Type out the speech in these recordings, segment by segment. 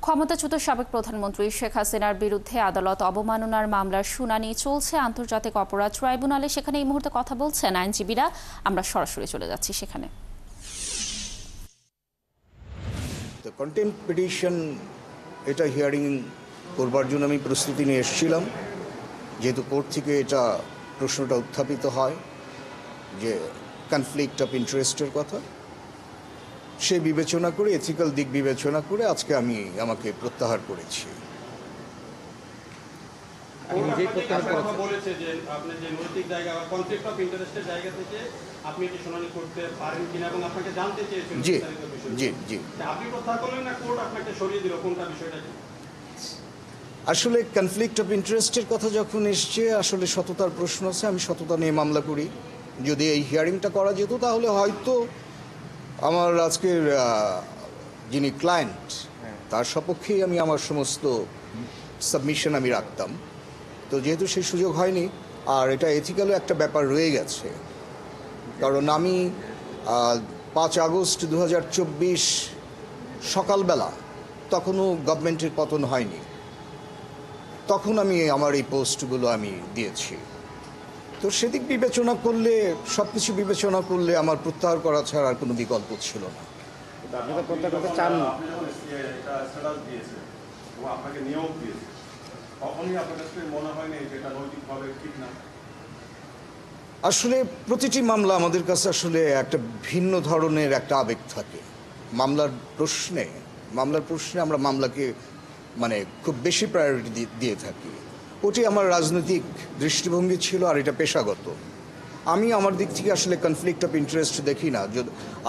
ক্ষমতাচ্যুত সাবেক প্রধানমন্ত্রী শেখ হাসিনার বিরুদ্ধে আদালত অবমাননার মামলার শুনানি চলছে আন্তর্জাতিক অপরাধ ট্রাইব্যুনালে। সেখানে এই মুহূর্তে কথা বলছেন আইনজীবীরা। আমরা সরাসরি চলে যাচ্ছি সেখানে। কন্টেম্প পিটিশন এটা হিয়ারিং করবার জন্য আমি প্রস্তুতি নিয়ে এসেছিলাম, যেহেতু কোর্ট থেকে এটা প্রশ্নটা উত্থাপিত হয় যে কনফ্লিক্ট অফ ইন্টারেস্টের কথা। সে বিবেচনা করে, এথিক্যাল দিক বিবেচনা করে আজকে আমি আমাকে প্রত্যাহার করেছি। জি জি জি, আসলে কনফ্লিক্ট অফ ইন্টারেস্টের কথা যখন এসছে, আসলে সততার প্রশ্ন আছে। আমি সততা নিয়ে মামলা করি। যদি এই হিয়ারিংটা করা যেত তাহলে হয়তো আমার আজকের যিনি ক্লায়েন্ট তার সপক্ষেই আমি আমার সমস্ত সাবমিশন আমি রাখতাম। তো যেহেতু সেই সুযোগ হয়নি, আর এটা এথিক্যালও একটা ব্যাপার রয়ে গেছে, কারণ আমি 5 আগস্ট 2024 সকালবেলা, তখনও গভর্নমেন্টের পতন হয়নি, তখন আমি আমার এই পোস্টগুলো আমি দিয়েছি। তো সেদিক বিবেচনা করলে, সব কিছু বিবেচনা করলে আমার প্রত্যাহার করা ছাড়া আর কোনো বিকল্প ছিল না। আসলে প্রতিটি মামলা আমাদের কাছে আসলে একটা ভিন্ন ধরনের একটা আবেগ থাকে। মামলার প্রশ্নে আমরা মামলাকে মানে খুব বেশি প্রায়োরিটি দিয়ে থাকি। ওটি আমার রাজনৈতিক দৃষ্টিভঙ্গি ছিল, আর এটা পেশাগত। আমি আমার দিক থেকে আসলে কনফ্লিক্ট অফ ইন্টারেস্ট দেখি না।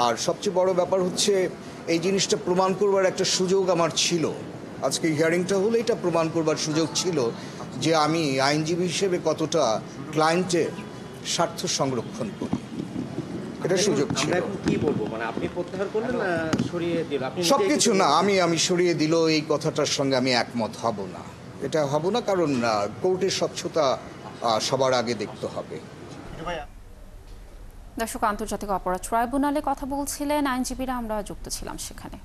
আর সবচেয়ে বড় ব্যাপার হচ্ছে, এই জিনিসটা প্রমাণ করবার একটা সুযোগ আমার ছিল। আজকে হিয়ারিংটা হলে এটা প্রমাণ করবার সুযোগ ছিল যে আমি আইনজীবী হিসেবে কতটা ক্লায়েন্টের স্বার্থ সংরক্ষণ করি। এটা সুযোগ ছিল। কি বলবো, মানে আপনি প্রত্যাহার করলেন না সরিয়ে দিলেন? সবকিছু না, আমি সরিয়ে দিল এই কথাটার সঙ্গে আমি একমত হব না। এটা হব না, কারণ কোর্টের স্বচ্ছতা সবার আগে দেখতে হবে। দর্শক, আন্তর্জাতিক অপরাধ ট্রাইব্যুনালে কথা বলছিলেন আইনজীবীরা। আমরা যুক্ত ছিলাম সেখানে।